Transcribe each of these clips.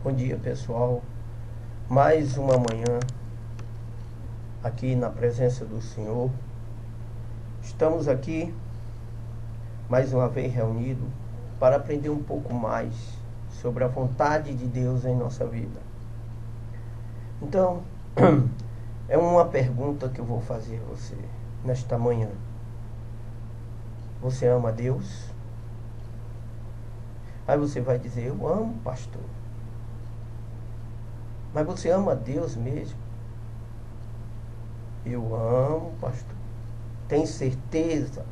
Bom dia, pessoal. Mais uma manhã aqui na presença do Senhor. Estamos aqui mais uma vez reunidos para aprender um pouco mais sobre a vontade de Deus em nossa vida. Então, é uma pergunta que eu vou fazer a você nesta manhã. Você ama Deus? Aí você vai dizer: eu amo, pastor. Mas você ama Deus mesmo? Eu amo, pastor. Tem certeza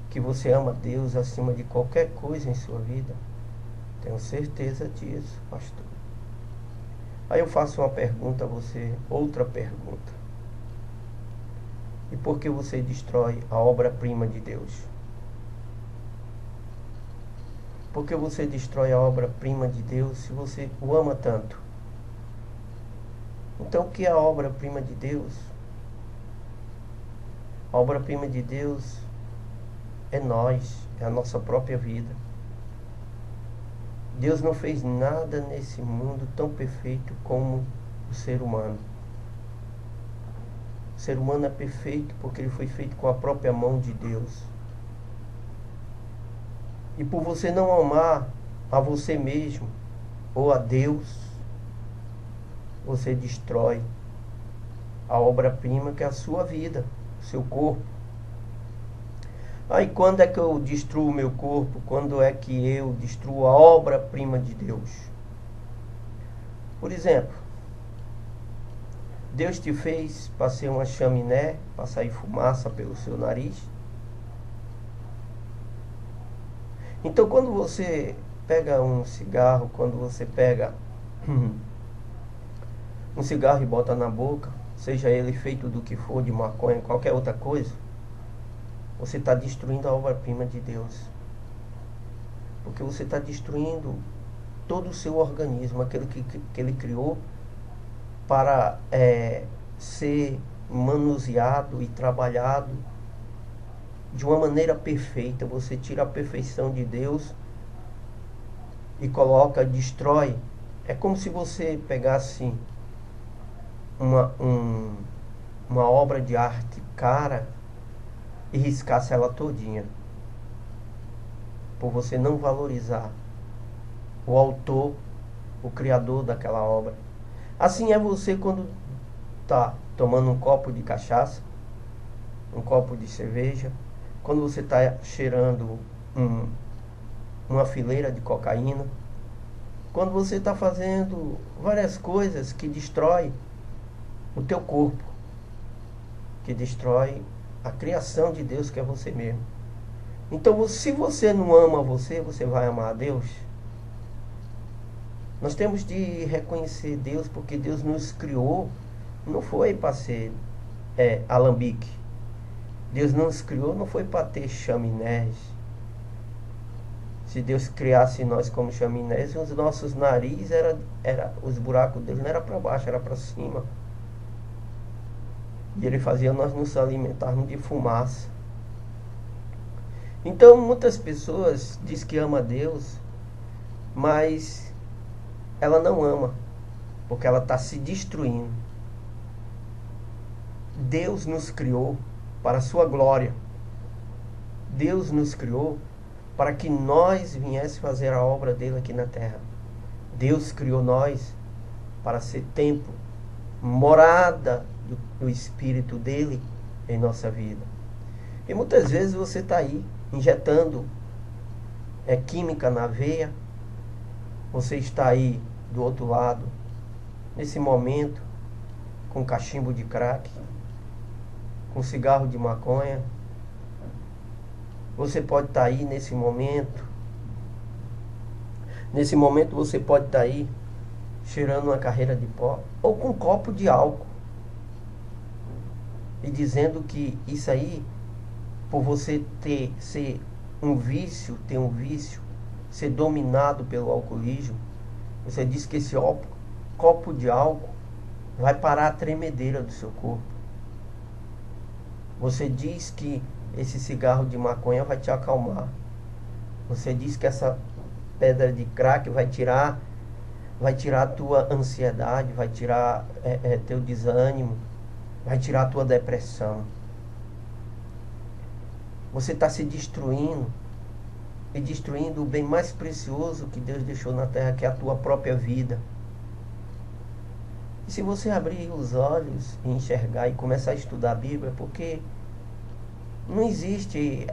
que você ama Deus acima de qualquer coisa em sua vida? Tenho certeza disso, pastor. Aí eu faço uma pergunta a você, outra pergunta. E por que você destrói a obra-prima de Deus? Por que você destrói a obra-prima de Deus se você o ama tanto? Então, o que é a obra-prima de Deus? A obra-prima de Deus é nós, é a nossa própria vida. Deus não fez nada nesse mundo tão perfeito como o ser humano. O ser humano é perfeito porque ele foi feito com a própria mão de Deus. E por você não amar a você mesmo ou a Deus, você destrói a obra-prima que é a sua vida, o seu corpo. Aí quando é que eu destruo o meu corpo? Quando é que eu destruo a obra-prima de Deus? Por exemplo, Deus te fez para ser uma chaminé, para sair fumaça pelo seu nariz. Então quando você pega um cigarro, quando você pega um cigarro e bota na boca, seja ele feito do que for, de maconha, qualquer outra coisa, você está destruindo a obra-prima de Deus. Porque você está destruindo todo o seu organismo, aquele que ele criou para ser manuseado e trabalhado de uma maneira perfeita. Você tira a perfeição de Deus e coloca, destrói. É como se você pegasse uma obra de arte cara e riscasse ela todinha, por você não valorizar o autor, o criador daquela obra. Assim é você quando está tomando um copo de cachaça, um copo de cerveja, quando você está cheirando uma fileira de cocaína, quando você está fazendo várias coisas que destrói o teu corpo, que destrói a criação de Deus, que é você mesmo. Então, se você não ama você, você vai amar a Deus? Nós temos de reconhecer Deus, porque Deus nos criou, não foi para ser alambique. Deus nos criou, não foi para ter chaminés. Se Deus criasse nós como chaminés, os nossos narizes, os buracos deles não era para baixo, era para cima. E ele fazia nós nos alimentarmos de fumaça. Então muitas pessoas dizem que ama a Deus, mas ela não ama, porque ela está se destruindo. Deus nos criou para a sua glória. Deus nos criou para que nós viéssemos fazer a obra dele aqui na terra. Deus criou nós para ser templo, morada do Espírito dele em nossa vida. E muitas vezes você está aí injetando química na veia. Você está aí do outro lado, nesse momento, com cachimbo de crack, com cigarro de maconha. Você pode estar aí nesse momento. Nesse momento você pode estar aí cheirando uma carreira de pó ou com um copo de álcool e dizendo que isso aí, por você ser um vício, ser dominado pelo alcoolismo, você diz que esse copo de álcool vai parar a tremedeira do seu corpo. Você diz que esse cigarro de maconha vai te acalmar. Você diz que essa pedra de crack vai tirar vai tirar a tua ansiedade, vai tirar teu desânimo, vai tirar a tua depressão. Você está se destruindo e destruindo o bem mais precioso que Deus deixou na terra, que é a tua própria vida. E se você abrir os olhos e enxergar e começar a estudar a Bíblia, porque não existe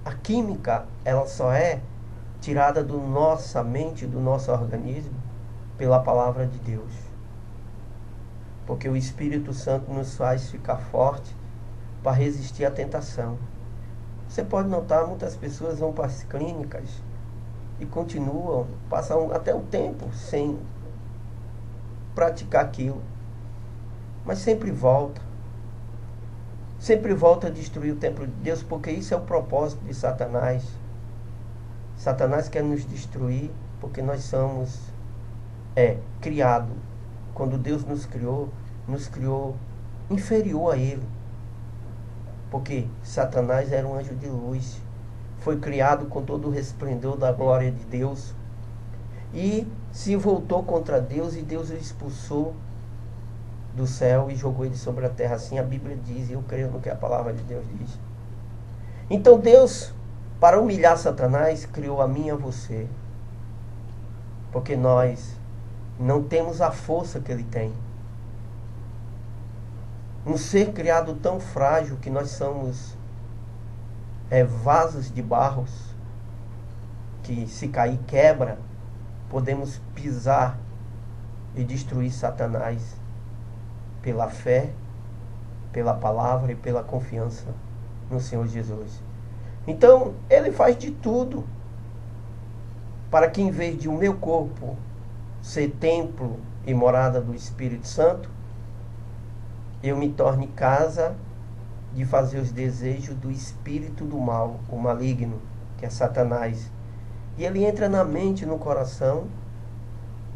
a química, ela só é tirada da nossa mente, do nosso organismo, pela palavra de Deus. Porque o Espírito Santo nos faz ficar forte para resistir à tentação. Você pode notar, muitas pessoas vão para as clínicas e continuam, passam até um tempo sem praticar aquilo, mas sempre volta a destruir o templo de Deus, porque isso é o propósito de Satanás. Satanás quer nos destruir porque nós somos criados. Quando Deus nos criou inferior a ele, porque Satanás era um anjo de luz, foi criado com todo o resplendor da glória de Deus e se voltou contra Deus, e Deus o expulsou do céu e jogou ele sobre a terra. Assim a Bíblia diz, e eu creio no que a palavra de Deus diz. Então Deus, para humilhar Satanás, criou a mim e a você, porque nós não temos a força que ele tem. Um ser criado tão frágil que nós somos vasos de barros, que se cair quebra, podemos pisar e destruir Satanás pela fé, pela palavra e pela confiança no Senhor Jesus. Então, ele faz de tudo para que, em vez de o meu corpo ser templo e morada do Espírito Santo, eu me torne casa de fazer os desejos do espírito do mal, o maligno, que é Satanás. E ele entra na mente, no coração,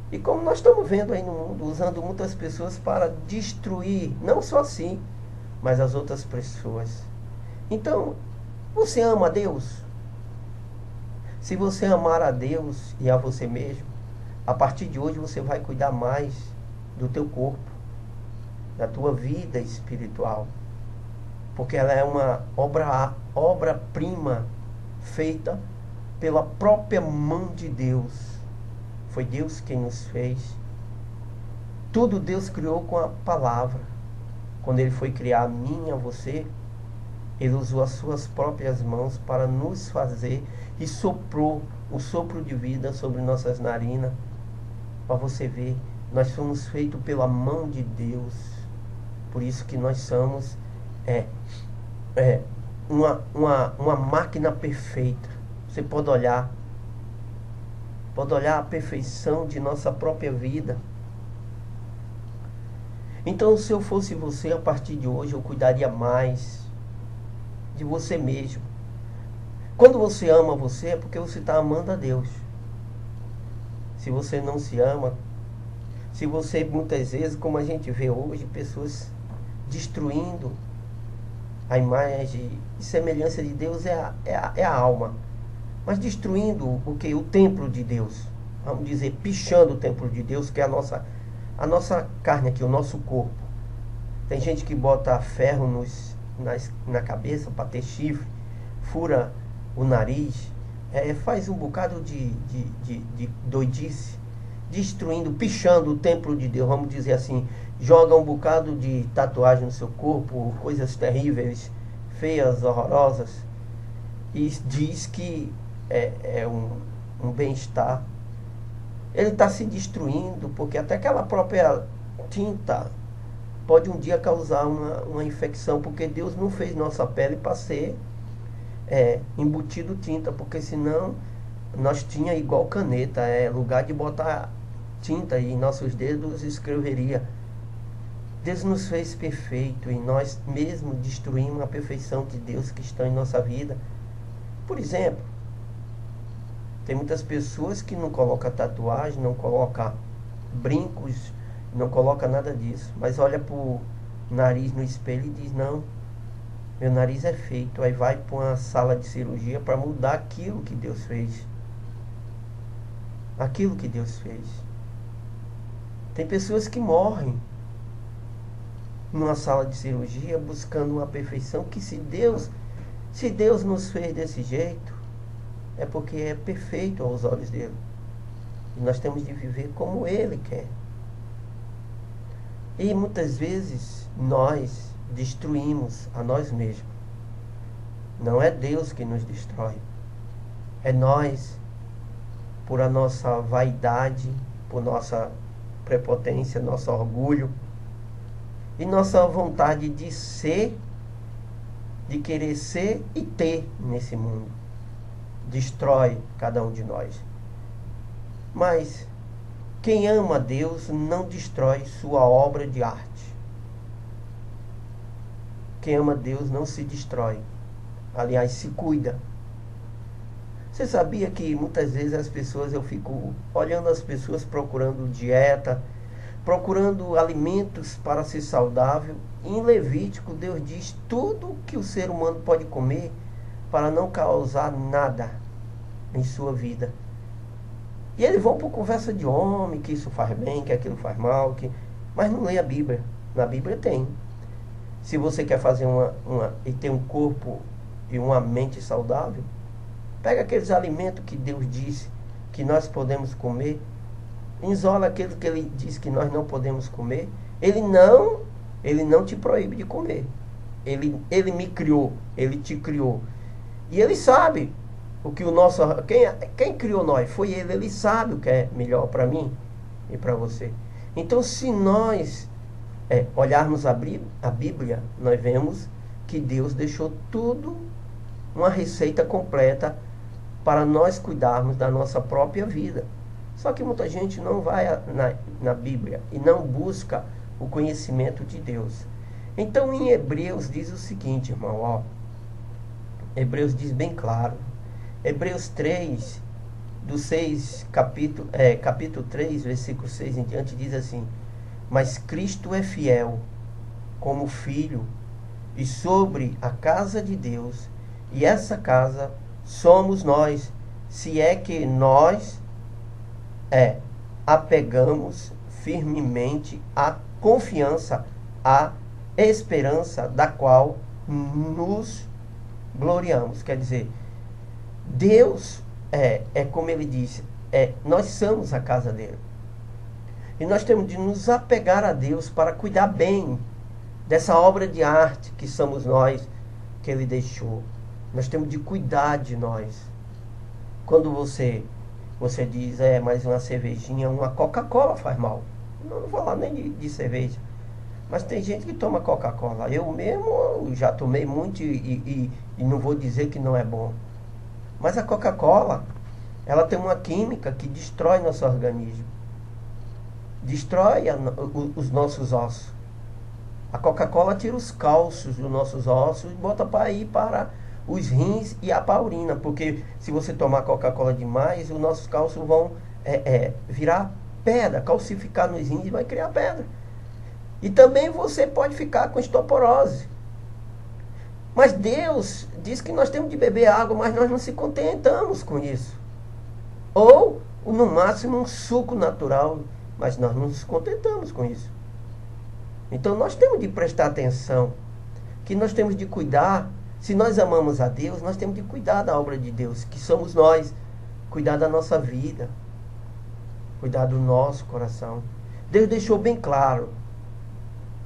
e como nós estamos vendo aí no mundo, usando muitas pessoas para destruir, não só assim, mas as outras pessoas. Então, você ama a Deus? Se você amar a Deus e a você mesmo, a partir de hoje você vai cuidar mais do teu corpo, da tua vida espiritual, porque ela é uma obra-prima feita pela própria mão de Deus. Foi Deus quem nos fez. Tudo Deus criou com a palavra. Quando ele foi criar a mim e a você, ele usou as suas próprias mãos para nos fazer e soprou o sopro de vida sobre nossas narinas. Para você ver, nós fomos feitos pela mão de Deus. Por isso que nós somos uma máquina perfeita. Você pode olhar a perfeição de nossa própria vida. Então, se eu fosse você, a partir de hoje, eu cuidaria mais de você mesmo. Quando você ama você, é porque você está amando a Deus. Se você não se ama, se você, muitas vezes, como a gente vê hoje, pessoas destruindo a imagem e semelhança de Deus, é a alma, mas destruindo o que? O templo de Deus, vamos dizer, pichando o templo de Deus, que é a nossa carne aqui, o nosso corpo. Tem gente que bota ferro na cabeça para ter chifre, fura o nariz, faz um bocado de doidice, destruindo, pichando o templo de Deus, vamos dizer assim, joga um bocado de tatuagem no seu corpo, coisas terríveis, feias, horrorosas, e diz que é um bem-estar. Ele está se destruindo, porque até aquela própria tinta pode um dia causar uma infecção, porque Deus não fez nossa pele para ser embutido tinta, porque senão nós tinha igual caneta, lugar de botar tinta e em nossos dedos escreveria. Deus nos fez perfeito e nós mesmos destruímos a perfeição de Deus que está em nossa vida. Por exemplo, tem muitas pessoas que não colocam tatuagem, não colocam brincos, não colocam nada disso, mas olha pro nariz no espelho e diz: não, meu nariz é feito. Aí vai para uma sala de cirurgia para mudar aquilo que Deus fez. aquilo que Deus fez. Tem pessoas que morrem numa sala de cirurgia buscando uma perfeição que se Deus nos fez desse jeito, é porque é perfeito aos olhos dele. E nós temos de viver como ele quer. E muitas vezes nós destruímos a nós mesmos. Não é Deus que nos destrói. É nós, por a nossa vaidade, por nossa prepotência, nosso orgulho e nossa vontade de ser, de querer ser e ter nesse mundo. Destrói cada um de nós. Mas quem ama Deus não destrói sua obra de arte. Quem ama Deus não se destrói. Aliás, se cuida. Você sabia que muitas vezes eu fico olhando as pessoas procurando dieta, procurando alimentos para ser saudável. Em Levítico, Deus diz tudo que o ser humano pode comer para não causar nada em sua vida. E eles vão por conversa de homem, que isso faz bem, que aquilo faz mal, mas não lê a Bíblia. Na Bíblia tem. Se você quer fazer e ter um corpo e uma mente saudável, pega aqueles alimentos que Deus disse que nós podemos comer, isola aqueles que Ele diz que nós não podemos comer. Ele não te proíbe de comer. Ele me criou, Ele te criou. E Ele sabe o que quem criou nós foi Ele. Ele sabe o que é melhor para mim e para você. Então, se nós olharmos a Bíblia, nós vemos que Deus deixou tudo, uma receita completa para nós cuidarmos da nossa própria vida. Só que muita gente não vai na Bíblia e não busca o conhecimento de Deus. Então, em Hebreus diz o seguinte, irmão, Hebreus diz bem claro. Hebreus 3, capítulo 3, versículo 6 em diante, diz assim: mas Cristo é fiel como Filho e sobre a casa de Deus, e essa casa somos nós, se é que nós apegamos firmemente a confiança, a esperança da qual nos gloriamos. Quer dizer, Deus como ele disse, nós somos a casa dele. E nós temos de nos apegar a Deus para cuidar bem dessa obra de arte que somos nós, que ele deixou. Nós temos de cuidar de nós. Quando você diz, mas uma cervejinha, uma Coca-Cola faz mal. Não vou falar nem de cerveja. Mas tem gente que toma Coca-Cola. Eu mesmo já tomei muito e não vou dizer que não é bom. Mas a Coca-Cola, ela tem uma química que destrói nosso organismo. Destrói os nossos ossos. A Coca-Cola tira os cálcios dos nossos ossos e bota para ir para os rins e a urina. Porque se você tomar Coca-Cola demais, os nossos cálcios vão virar pedra, calcificar nos rins e vai criar pedra. E também você pode ficar com osteoporose. Mas Deus diz que nós temos de beber água, mas nós não se contentamos com isso. Ou, no máximo, um suco natural, mas nós não nos contentamos com isso. Então nós temos de prestar atenção, que nós temos de cuidar. Se nós amamos a Deus, nós temos de cuidar da obra de Deus, que somos nós. Cuidar da nossa vida, cuidar do nosso coração. Deus deixou bem claro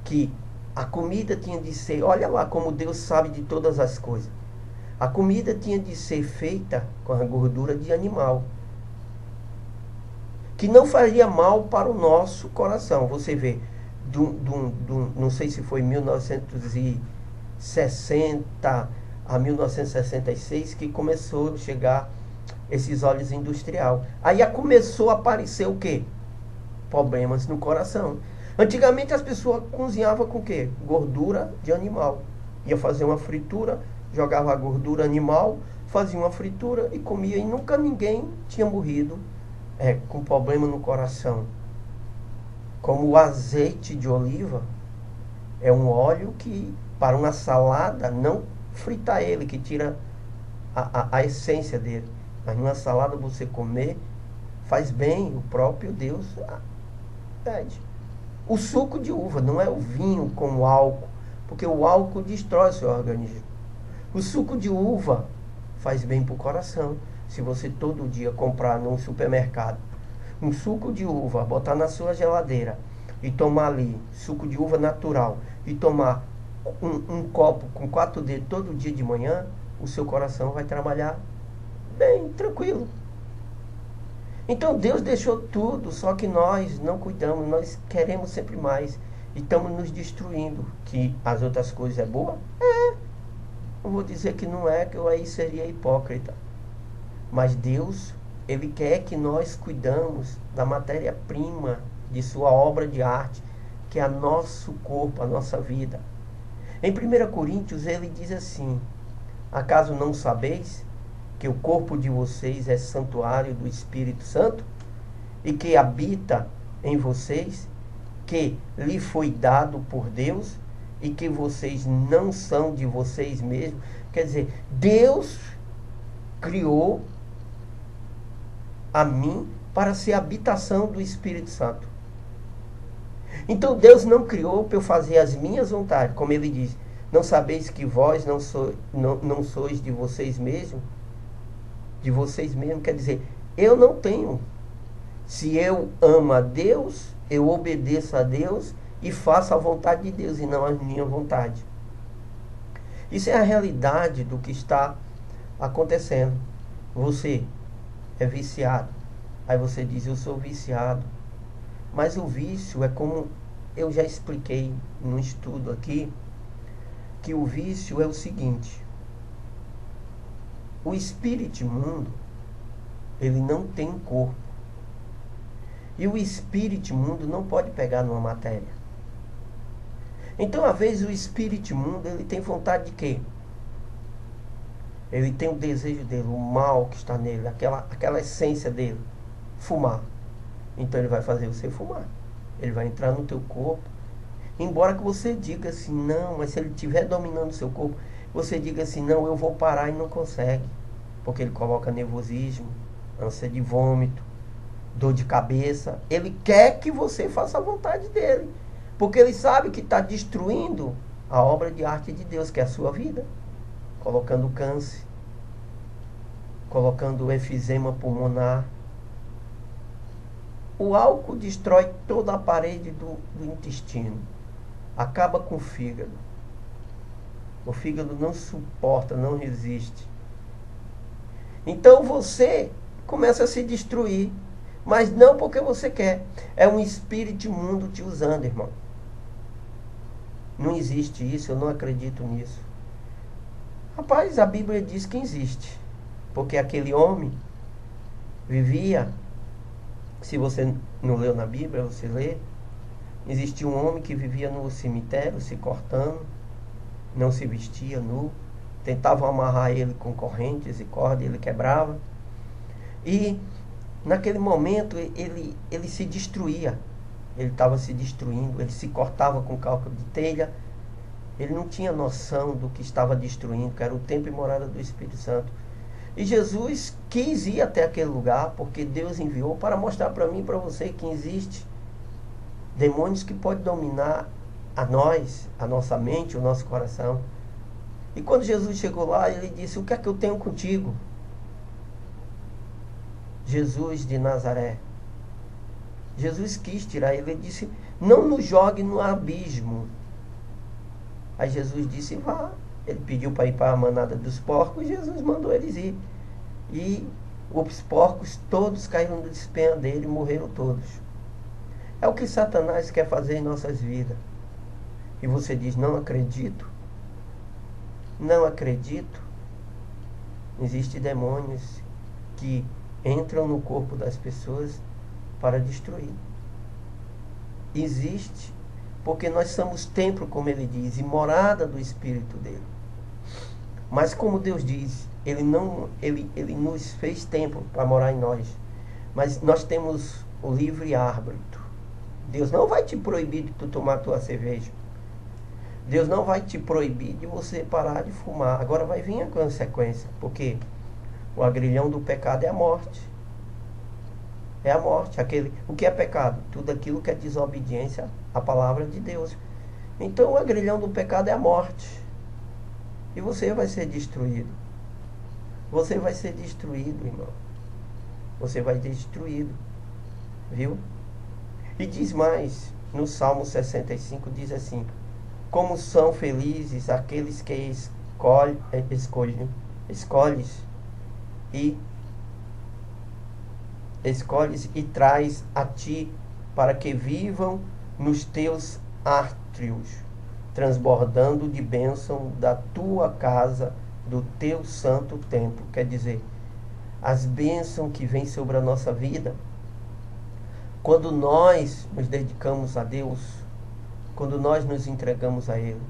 que a comida tinha de ser, olha lá como Deus sabe de todas as coisas. A comida tinha de ser feita com a gordura de animal, que não faria mal para o nosso coração. Você vê, não sei se foi 1960 a 1966 que começou a chegar esses óleos industrial. Aí começou a aparecer o quê? Problemas no coração. Antigamente as pessoas cozinhavam com o quê? Gordura de animal. Ia fazer uma fritura, jogava a gordura animal, fazia uma fritura e comia. E nunca ninguém tinha morrido com problema no coração. Como o azeite de oliva é um óleo que, para uma salada, não fritar ele, que tira a essência dele. Mas numa salada você comer, faz bem, o próprio Deus pede. O suco de uva, não é o vinho com o álcool, porque o álcool destrói o seu organismo. O suco de uva faz bem para o coração. Se você todo dia comprar num supermercado um suco de uva, botar na sua geladeira e tomar ali, suco de uva natural, e tomar um copo com 4 dedos todo dia de manhã, o seu coração vai trabalhar bem, tranquilo. Então Deus deixou tudo, só que nós não cuidamos, nós queremos sempre mais e estamos nos destruindo. Que as outras coisas é boa? Não vou dizer que não é, que eu aí seria hipócrita. Mas Deus, Ele quer que nós cuidamos da matéria-prima de sua obra de arte, que é o nosso corpo, a nossa vida. Em 1 Coríntios ele diz assim: acaso não sabeis que o corpo de vocês é santuário do Espírito Santo e que habita em vocês, que lhe foi dado por Deus e que vocês não são de vocês mesmos? Quer dizer, Deus criou a mim para ser habitação do Espírito Santo. Então Deus não criou para eu fazer as minhas vontades, como ele diz: não sabeis que vós não sois de vocês mesmos? De vocês mesmos quer dizer, eu não tenho. Se eu amo a Deus, eu obedeço a Deus e faço a vontade de Deus e não a minha vontade. Isso é a realidade do que está acontecendo. Você é viciado. Aí você diz: eu sou viciado. Mas o vício é como eu já expliquei num estudo aqui, que o vício é o seguinte: o espírito mundo, ele não tem um corpo. E o espírito mundo não pode pegar numa matéria. Então, às vezes, o espírito mundo, ele tem vontade de quê? Ele tem o desejo dele, o mal que está nele, aquela essência dele, fumar. Então ele vai fazer você fumar. Ele vai entrar no teu corpo. Embora que você diga assim, não, mas se ele estiver dominando o seu corpo, você diga assim, não, eu vou parar, e não consegue. Porque ele coloca nervosismo, ânsia de vômito, dor de cabeça. Ele quer que você faça a vontade dele. Porque ele sabe que está destruindo a obra de arte de Deus, que é a sua vida. Colocando câncer, colocando efizema pulmonar. O álcool destrói toda a parede do intestino. Acaba com o fígado. O fígado não suporta, não resiste. Então você começa a se destruir. Mas não porque você quer. É um espírito imundo te usando, irmão. Não existe isso, eu não acredito nisso. Rapaz, a Bíblia diz que existe. Porque aquele homem vivia... Se você não leu na Bíblia, você lê. Existia um homem que vivia no cemitério, se cortando, não se vestia nu. Tentavam amarrar ele com correntes e cordas, ele quebrava. E naquele momento ele se destruía. Ele estava se destruindo, ele se cortava com calca de telha. Ele não tinha noção do que estava destruindo, que era o templo e morada do Espírito Santo. E Jesus quis ir até aquele lugar, porque Deus enviou para mostrar para mim e para você que existe demônios que podem dominar a nós, a nossa mente, o nosso coração. E quando Jesus chegou lá, ele disse: o que é que eu tenho contigo? Jesus de Nazaré. Jesus quis tirar ele, ele disse: não nos jogue no abismo. Aí Jesus disse: vá. Ele pediu para ir para a manada dos porcos, e Jesus mandou eles ir. E os porcos todos caíram do despenho dele e morreram todos. É o que Satanás quer fazer em nossas vidas. E você diz: não acredito. Não acredito. Existem demônios que entram no corpo das pessoas para destruir. Existe, porque nós somos templo, como ele diz, e morada do Espírito dele. Mas como Deus diz, ele nos fez templo para morar em nós. Mas nós temos o livre árbitro. Deus não vai te proibir de tu tomar a tua cerveja. Deus não vai te proibir de você parar de fumar. Agora vai vir a consequência, porque o agrilhão do pecado é a morte. É a morte. O que é pecado? Tudo aquilo que é desobediência à palavra de Deus. Então o agrilhão do pecado é a morte. E você vai ser destruído. Você vai ser destruído, irmão. Você vai ser destruído. Viu? E diz mais, no Salmo 65 diz assim: como são felizes aqueles que escolhes e traz a ti, para que vivam nos teus átrios, transbordando de bênção da tua casa, do teu santo templo. Quer dizer, as bênçãos que vêm sobre a nossa vida, quando nós nos dedicamos a Deus, quando nós nos entregamos a Ele,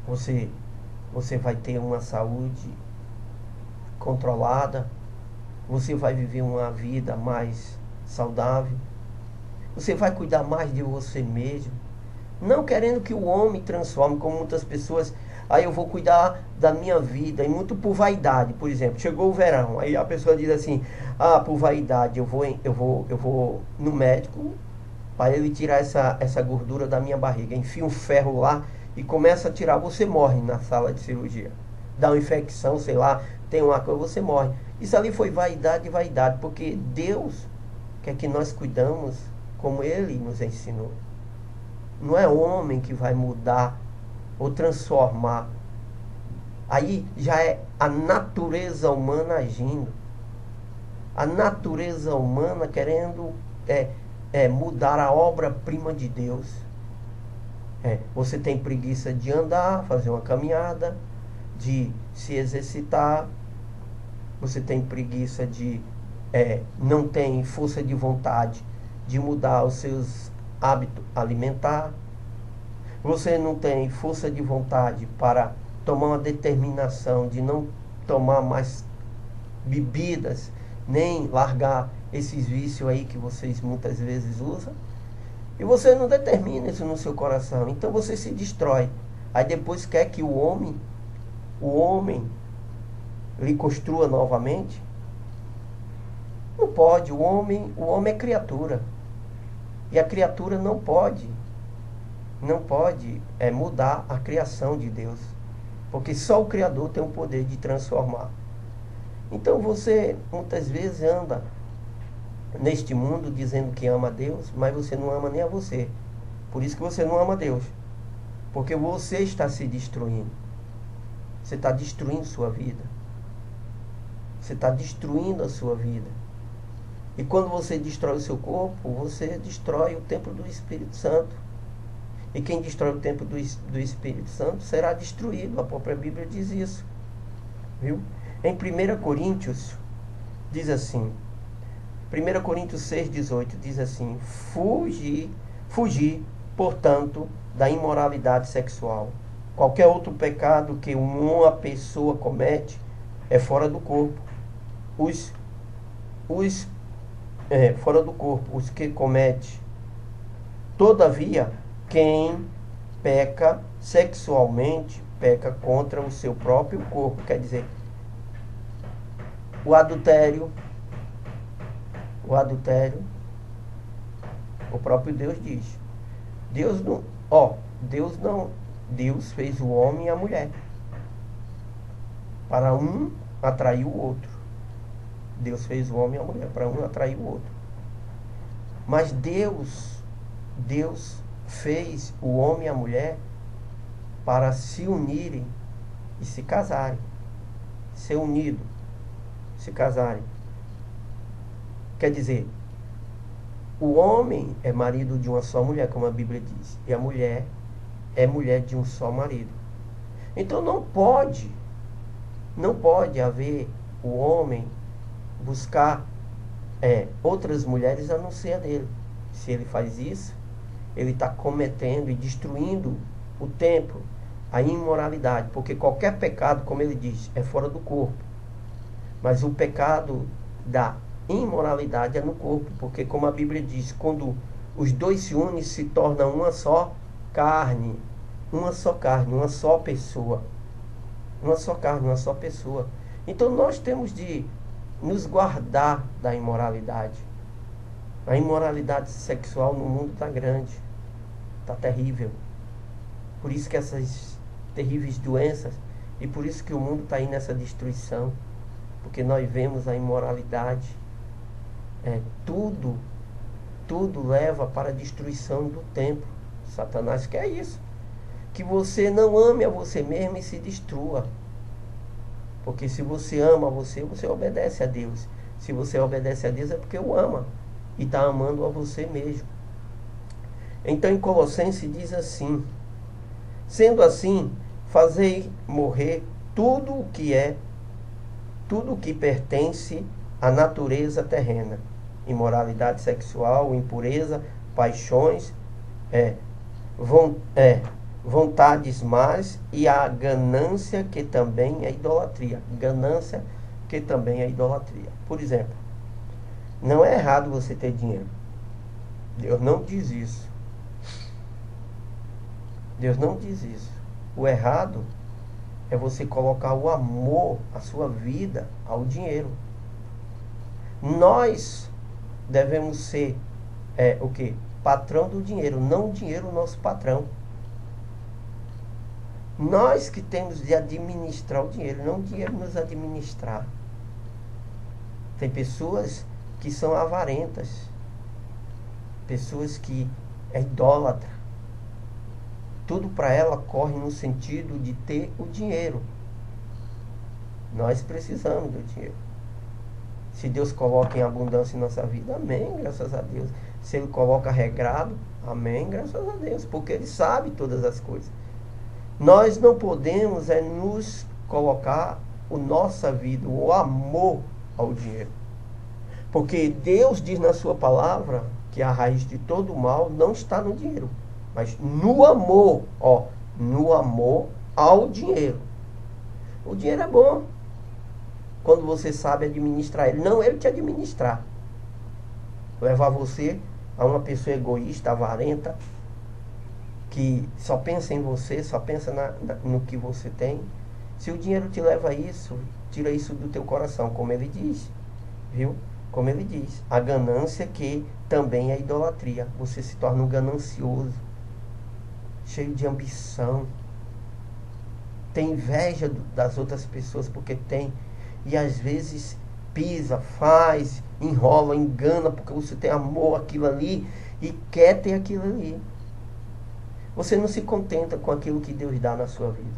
você vai ter uma saúde controlada, você vai viver uma vida mais saudável, você vai cuidar mais de você mesmo, não querendo que o homem transforme, como muitas pessoas. Aí eu vou cuidar da minha vida, e muito por vaidade. Por exemplo, chegou o verão, aí a pessoa diz assim: por vaidade eu vou no médico para ele tirar essa gordura da minha barriga, enfia um ferro lá e começa a tirar. Você morre na sala de cirurgia, dá uma infecção, sei lá, tem uma coisa, você morre. Isso ali foi vaidade, porque Deus quer que nós cuidamos como Ele nos ensinou. Não é homem que vai mudar ou transformar. Aí já é a natureza humana agindo. A natureza humana querendo mudar a obra-prima de Deus. Você tem preguiça de andar, fazer uma caminhada, de se exercitar. Você tem preguiça não tem força de vontade de mudar os seus hábitos alimentares. Você não tem força de vontade para tomar uma determinação de não tomar mais bebidas, nem largar esses vícios aí que vocês muitas vezes usam. E você não determina isso no seu coração. Então você se destrói. Aí depois quer que o homem lhe construa novamente. Não pode. O homem é criatura. E a criatura não pode mudar a criação de Deus. Porque só o Criador tem o poder de transformar. Então você muitas vezes anda neste mundo dizendo que ama a Deus, mas você não ama nem a você. Por isso que você não ama a Deus. Porque você está se destruindo. Você está destruindo sua vida. Você está destruindo a sua vida. E quando você destrói o seu corpo, você destrói o templo do Espírito Santo. E quem destrói o templo do Espírito Santo será destruído. A própria Bíblia diz isso. Viu? Em 1 Coríntios, diz assim, 1 Coríntios 6,18, diz assim: Fugi, portanto, da imoralidade sexual. Qualquer outro pecado que uma pessoa comete é fora do corpo. Fora do corpo, os que comete. Todavia, quem peca sexualmente, peca contra o seu próprio corpo. Quer dizer, o adultério, o próprio Deus diz. Deus fez o homem e a mulher para um atrair o outro. Deus fez o homem e a mulher para um atrair o outro. Mas Deus fez o homem e a mulher para se unirem e se casarem. Ser unido, se casarem. Quer dizer, o homem é marido de uma só mulher, como a Bíblia diz, e a mulher é mulher de um só marido. Então não pode haver o homem buscar outras mulheres a não ser a dele. Se ele faz isso, ele está cometendo e destruindo o templo, a imoralidade, porque qualquer pecado, como ele diz, é fora do corpo. Mas o pecado da imoralidade é no corpo, porque como a Bíblia diz, quando os dois se unem, se torna uma só carne, uma só pessoa. Uma só carne, uma só pessoa. Então nós temos de nos guardar da imoralidade. A imoralidade sexual no mundo está grande, está terrível. Por isso que essas terríveis doenças, e por isso que o mundo está aí nessa destruição, porque nós vemos a imoralidade, tudo leva para a destruição do templo. Satanás quer isso, que você não ame a você mesmo e se destrua. Porque se você ama você obedece a Deus. Se você obedece a Deus é porque o ama e está amando a você mesmo. Então em Colossenses diz assim: sendo assim, fazei morrer tudo o que pertence à natureza terrena: imoralidade sexual, impureza, paixões, vontades más e a ganância, que também é idolatria. Ganância, que também é idolatria. Por exemplo, não é errado você ter dinheiro. Deus não diz isso. Deus não diz isso. O errado é você colocar o amor, a sua vida, ao dinheiro. Nós devemos ser o quê? Patrão do dinheiro, não o dinheiro nosso patrão. Nós que temos de administrar o dinheiro, não o dinheiro nos administrar. Tem pessoas que são avarentas, pessoas que é idólatra. Tudo para ela corre no sentido de ter o dinheiro. Nós precisamos do dinheiro. Se Deus coloca em abundância em nossa vida, amém, graças a Deus. Se Ele coloca regrado, amém, graças a Deus, porque Ele sabe todas as coisas. Nós não podemos nos colocar a nossa vida, o amor ao dinheiro. Porque Deus diz na sua palavra que a raiz de todo o mal não está no dinheiro, mas no amor, no amor ao dinheiro. O dinheiro é bom quando você sabe administrar ele, não ele te administrar. Levar você a uma pessoa egoísta, avarenta, que só pensa em você, só pensa no que você tem. Se o dinheiro te leva a isso, tira isso do teu coração, como ele diz, viu? Como ele diz, a ganância, que também é idolatria. Você se torna um ganancioso, cheio de ambição, tem inveja das outras pessoas porque tem, e às vezes pisa, faz, enrola, engana, porque você tem amor àquilo ali e quer ter aquilo ali. Você não se contenta com aquilo que Deus dá na sua vida.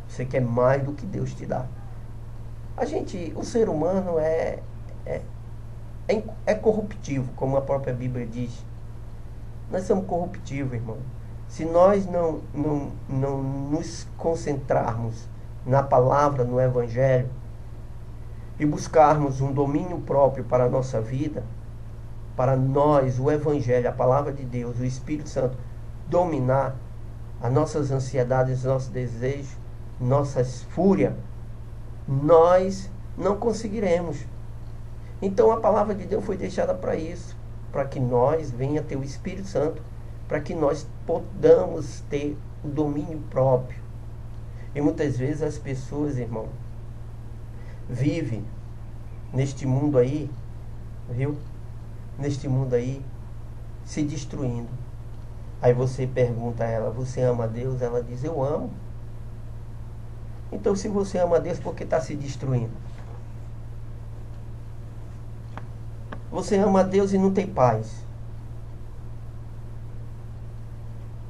Você quer mais do que Deus te dá. O ser humano é corruptível, como a própria Bíblia diz. Nós somos corruptíveis, irmão. Se nós não nos concentrarmos na palavra, no Evangelho, e buscarmos um domínio próprio para a nossa vida, para nós, o Evangelho, a palavra de Deus, o Espírito Santo, dominar as nossas ansiedades, nossos desejos, nossas fúrias, nós não conseguiremos. Então a palavra de Deus foi deixada para isso, para que nós venha ter o Espírito Santo, para que nós podamos ter o domínio próprio. E muitas vezes as pessoas, irmão, vivem neste mundo aí, viu? Neste mundo aí, se destruindo. Aí você pergunta a ela: você ama a Deus? Ela diz: eu amo. Então, se você ama a Deus, por que está se destruindo? Você ama a Deus e não tem paz.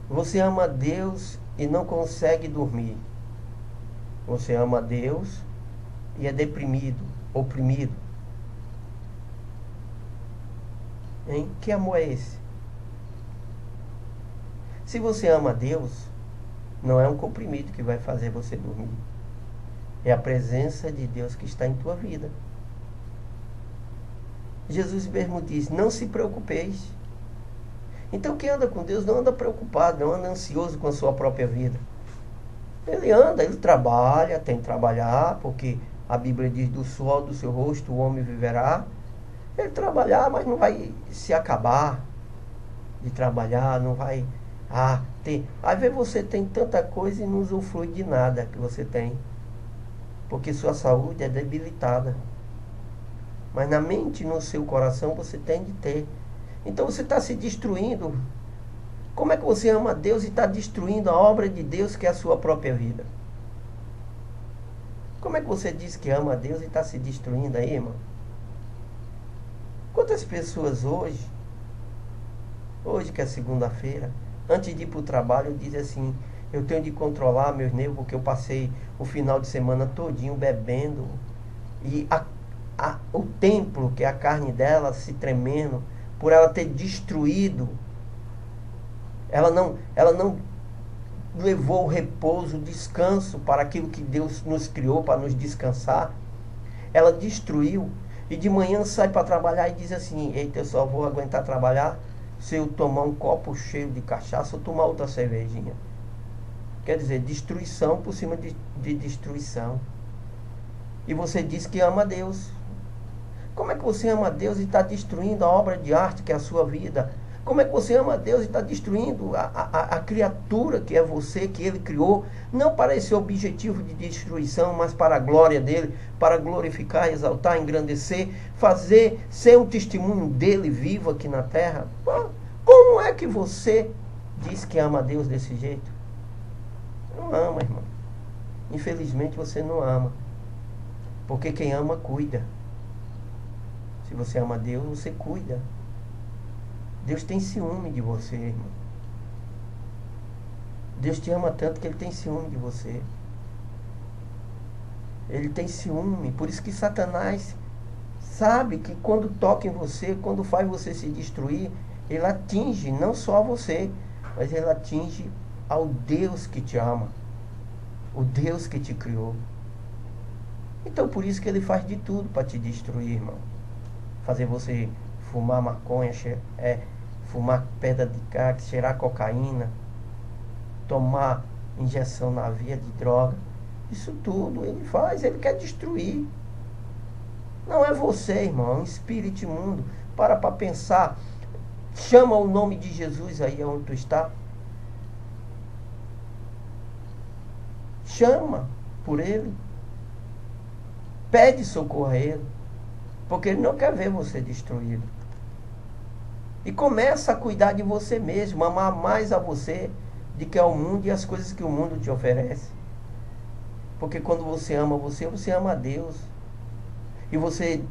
Você ama a Deus e não consegue dormir. Você ama a Deus e é deprimido, oprimido. Hein? Que amor é esse? Se você ama a Deus, não é um comprimido que vai fazer você dormir. É a presença de Deus que está em tua vida. Jesus mesmo diz: não se preocupeis. Então quem anda com Deus não anda preocupado, não anda ansioso com a sua própria vida. Ele trabalha, tem que trabalhar, porque a Bíblia diz: do suor do seu rosto o homem viverá. Ele trabalhar, mas não vai se acabar de trabalhar, não vai ter. Às vezes você tem tanta coisa e não usufrui de nada que você tem, porque sua saúde é debilitada. mas na mente e no seu coração você tem de ter. Então você está se destruindo. Como é que você ama a Deus e está destruindo a obra de Deus, que é a sua própria vida? Como é que você diz que ama a Deus e está se destruindo aí, irmão? Quantas pessoas hoje que é segunda-feira, antes de ir para o trabalho, dizem assim: eu tenho de controlar meus nervos porque eu passei o final de semana todinho bebendo. E o templo, que é a carne dela, se tremendo, por ela ter destruído. Ela não levou o repouso, o descanso para aquilo que Deus nos criou para nos descansar. Ela destruiu. E de manhã sai para trabalhar e diz assim: eita, eu só vou aguentar trabalhar se eu tomar um copo cheio de cachaça ou tomar outra cervejinha. Quer dizer, destruição por cima de destruição. E você diz que ama a Deus. Como é que você ama a Deus e está destruindo a obra de arte que é a sua vida? Como é que você ama a Deus e está destruindo a criatura que é você, que Ele criou, não para esse objetivo de destruição, mas para a glória dEle, para glorificar, exaltar, engrandecer, ser um testemunho dEle vivo aqui na terra? Como é que você diz que ama a Deus desse jeito? Não ama, irmão. Infelizmente você não ama. Porque quem ama, cuida. Se você ama a Deus, você cuida. Deus tem ciúme de você, irmão. Deus te ama tanto que Ele tem ciúme de você. Ele tem ciúme. Por isso que Satanás sabe que quando toca em você, quando faz você se destruir, ele atinge não só a você, mas ele atinge ao Deus que te ama. O Deus que te criou. Então por isso que ele faz de tudo para te destruir, irmão. Fazer você fumar maconha, fumar pedra de crack, cheirar cocaína, tomar injeção na veia de droga. Isso tudo ele faz, ele quer destruir. Não é você, irmão, é um espírito imundo. Para pensar. Chama o nome de Jesus aí onde tu está. Chama por ele. Pede socorro a ele. Porque ele não quer ver você destruído. E começa a cuidar de você mesmo, amar mais a você do que ao mundo e as coisas que o mundo te oferece. Porque quando você ama você ama a Deus. E você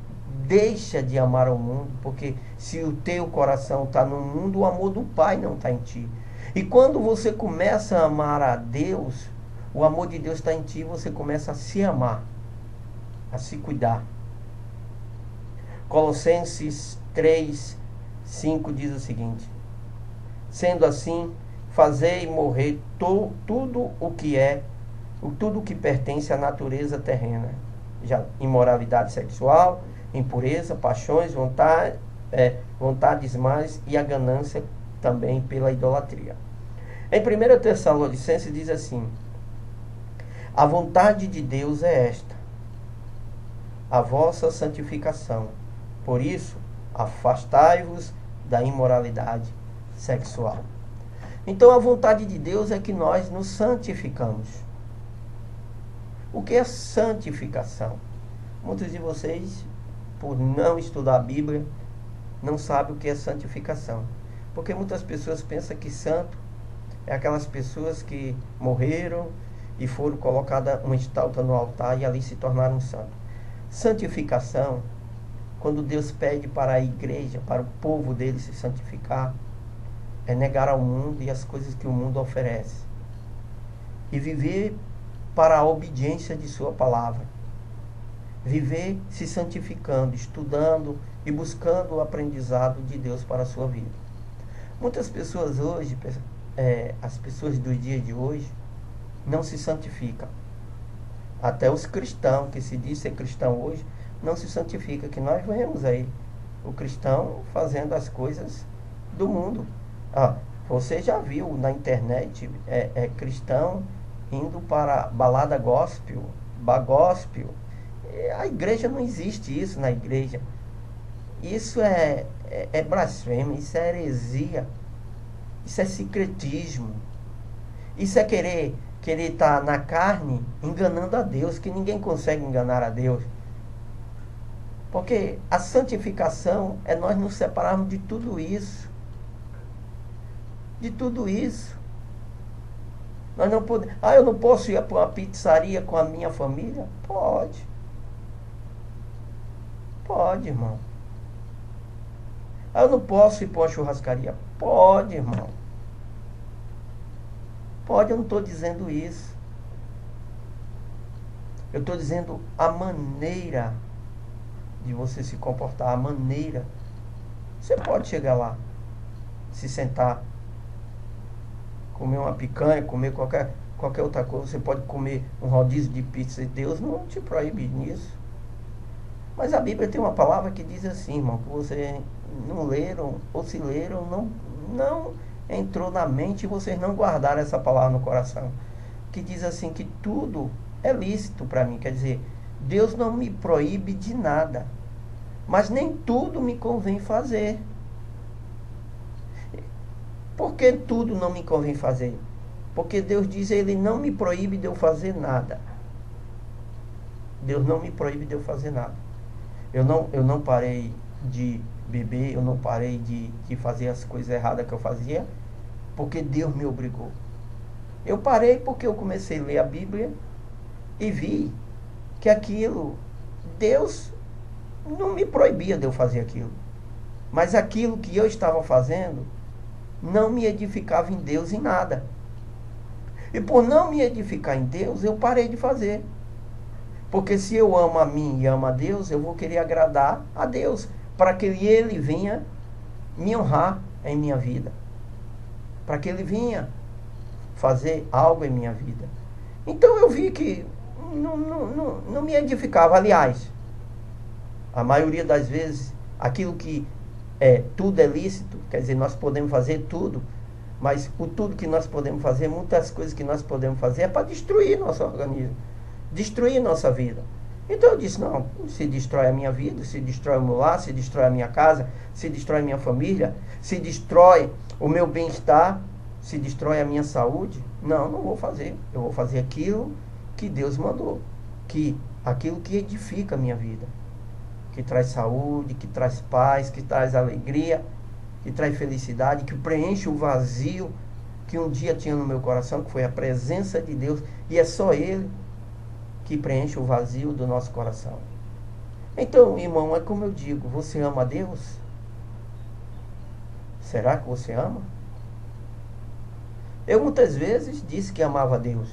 deixa de amar ao mundo, porque se o teu coração está no mundo, o amor do Pai não está em ti. E quando você começa a amar a Deus, o amor de Deus está em ti, você começa a se amar, a se cuidar. Colossenses 3:5 diz o seguinte: sendo assim, fazei morrer tudo o que pertence à natureza terrena, já imoralidade sexual, impureza, paixões, vontades más e a ganância também pela idolatria. Em 1 Tessalonicenses diz assim: a vontade de Deus é esta, a vossa santificação. Por isso, afastai-vos da imoralidade sexual. Então a vontade de Deus é que nós nos santificamos. O que é santificação? Muitos de vocês, por não estudar a Bíblia, não sabem o que é santificação. Porque muitas pessoas pensam que santo é aquelas pessoas que morreram e foram colocadas uma estátua no altar e ali se tornaram santos. Santificação, quando Deus pede para a igreja, para o povo dele se santificar, é negar ao mundo e as coisas que o mundo oferece. E viver para a obediência de sua palavra. Viver se santificando, estudando e buscando o aprendizado de Deus para a sua vida. Muitas pessoas hoje, as pessoas do dia de hoje, não se santificam. Até os cristãos, que se diz ser cristão hoje, não se santifica, que nós vemos aí o cristão fazendo as coisas do mundo. Você já viu na internet cristão indo para balada gospel, gospel. A igreja não existe isso na igreja. Isso é blasfêmia, isso é heresia, isso é secretismo, isso é querer estar na carne enganando a Deus, que ninguém consegue enganar a Deus. Porque a santificação é nós nos separarmos de tudo isso. De tudo isso. Nós não podemos. Ah, eu não posso ir para uma pizzaria com a minha família? Pode. Pode, irmão. Ah, eu não posso ir para uma churrascaria? Pode, irmão. Pode, eu não estou dizendo isso. Eu estou dizendo a maneira de você se comportar, a maneira. Você pode chegar lá, se sentar, comer uma picanha, comer qualquer outra coisa. Você pode comer um rodízio de pizza. Deus não te proíbe nisso. Mas a Bíblia tem uma palavra que diz assim, irmão, que você não leram, ou se leram, não entrou na mente e vocês não guardaram essa palavra no coração. Que diz assim, que tudo é lícito para mim. Quer dizer, Deus não me proíbe de nada, mas nem tudo me convém fazer. Por que tudo não me convém fazer? Porque Deus diz, Ele não me proíbe de eu fazer nada. Deus não me proíbe de eu fazer nada. Eu não parei de beber, eu não parei de fazer as coisas erradas que eu fazia, porque Deus me obrigou. Eu parei porque eu comecei a ler a Bíblia e vi que aquilo, Deus não me proibia de eu fazer aquilo. Mas aquilo que eu estava fazendo não me edificava em Deus em nada. E por não me edificar em Deus, eu parei de fazer. Porque se eu amo a mim e amo a Deus, eu vou querer agradar a Deus, para que Ele venha me honrar em minha vida. Para que Ele venha fazer algo em minha vida. Então eu vi que não me edificava. Aliás, a maioria das vezes, aquilo que tudo é lícito, quer dizer, nós podemos fazer tudo, mas o tudo que nós podemos fazer, muitas coisas que nós podemos fazer é para destruir nosso organismo, destruir nossa vida. Então eu disse, não, se destrói a minha vida, se destrói o meu lar, se destrói a minha casa, se destrói a minha família, se destrói o meu bem-estar, se destrói a minha saúde, não vou fazer. Eu vou fazer aquilo que Deus mandou, aquilo que edifica a minha vida, que traz saúde, que traz paz, que traz alegria, que traz felicidade, que preenche o vazio que um dia tinha no meu coração, que foi a presença de Deus, e é só Ele que preenche o vazio do nosso coração. Então, irmão, é como eu digo, você ama a Deus? Será que você ama? Eu muitas vezes disse que amava a Deus,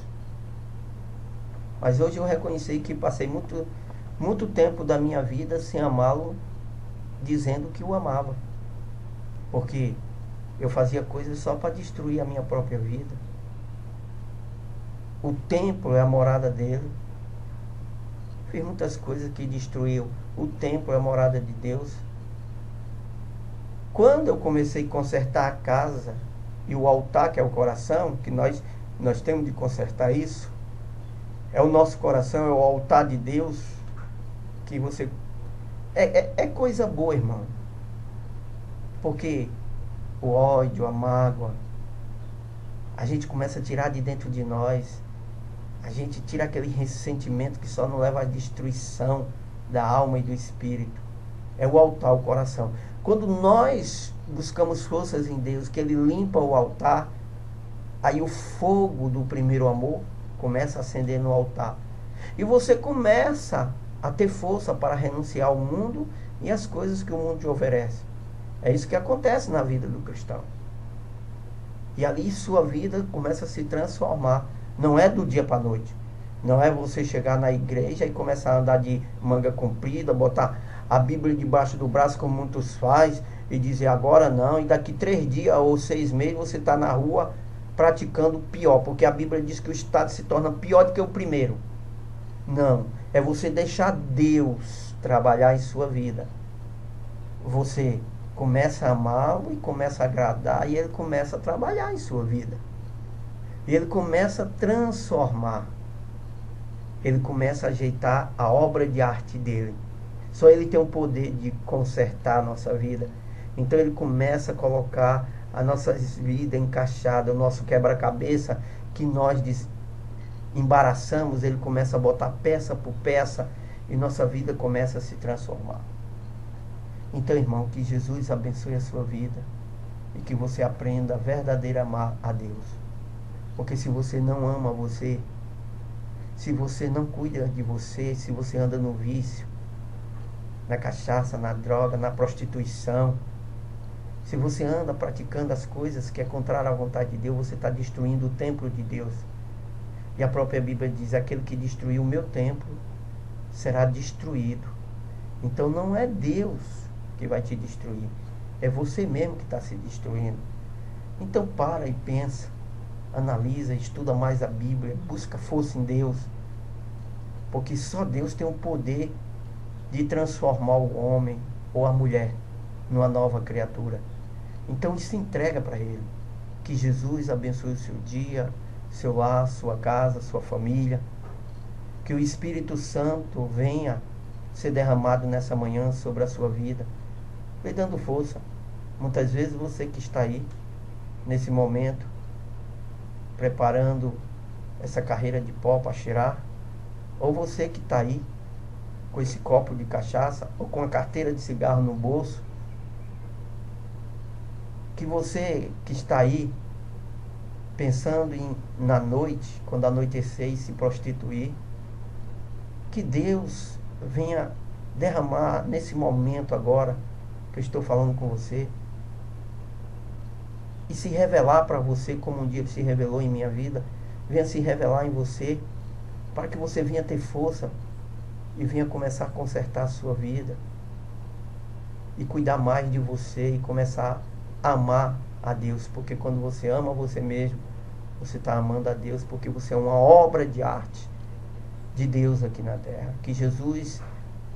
mas hoje eu reconheci que passei muito tempo da minha vida sem amá-lo, dizendo que o amava, porque eu fazia coisas só para destruir a minha própria vida. O templo é a morada dele. Fiz muitas coisas que destruiu. O templo é a morada de Deus. Quando eu comecei a consertar a casa e o altar, que é o coração, que nós temos de consertar isso, é o nosso coração, é o altar de Deus, que você... É coisa boa, irmão. Porque o ódio, a mágoa, a gente começa a tirar de dentro de nós. A gente tira aquele ressentimento que só nos leva à destruição da alma e do espírito. É o altar, o coração. Quando nós buscamos forças em Deus, que Ele limpa o altar, aí o fogo do primeiro amor começa a acender no altar. E você começa a ter força para renunciar ao mundo e às coisas que o mundo te oferece. É isso que acontece na vida do cristão. E ali sua vida começa a se transformar. Não é do dia para a noite. Não é você chegar na igreja e começar a andar de manga comprida, botar a Bíblia debaixo do braço, como muitos fazem, e dizer agora não, e daqui 3 dias ou 6 meses você está na rua praticando pior, porque a Bíblia diz que o estado se torna pior do que o primeiro. Não, é você deixar Deus trabalhar em sua vida. Você começa a amá-lo e começa a agradar, e Ele começa a trabalhar em sua vida. E Ele começa a transformar. Ele começa a ajeitar a obra de arte dele. Só Ele tem o poder de consertar a nossa vida. Então Ele começa a colocar a nossa vida encaixada, o nosso quebra-cabeça que nós embaraçamos, Ele começa a botar peça por peça e nossa vida começa a se transformar. Então, irmão, que Jesus abençoe a sua vida e que você aprenda a verdadeiramente amar a Deus. Porque se você não ama você, se você não cuida de você, se você anda no vício, na cachaça, na droga, na prostituição, se você anda praticando as coisas que é contrária à vontade de Deus, você está destruindo o templo de Deus. E a própria Bíblia diz: aquele que destruiu o meu templo será destruído. Então não é Deus que vai te destruir, é você mesmo que está se destruindo. Então para e pensa, analisa, estuda mais a Bíblia, busca força em Deus, porque só Deus tem o poder de transformar o homem ou a mulher numa nova criatura. Então se entrega para Ele. Que Jesus abençoe o seu dia, seu lar, sua casa, sua família. Que o Espírito Santo venha ser derramado nessa manhã sobre a sua vida, lhe dando força. Muitas vezes você que está aí, nesse momento, preparando essa carreira de pó para cheirar, ou você que está aí com esse copo de cachaça, ou com a carteira de cigarro no bolso, que você que está aí pensando na noite, quando anoitecer, e se prostituir, que Deus venha derramar nesse momento agora que eu estou falando com você, e se revelar para você como um dia Ele se revelou em minha vida. Venha se revelar em você, para que você venha ter força e venha começar a consertar a sua vida e cuidar mais de você e começar a amar a Deus, porque quando você ama você mesmo, você está amando a Deus, porque você é uma obra de arte de Deus aqui na terra. Que Jesus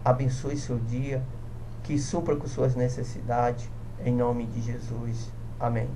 abençoe seu dia, que supra com suas necessidades, em nome de Jesus. Amém.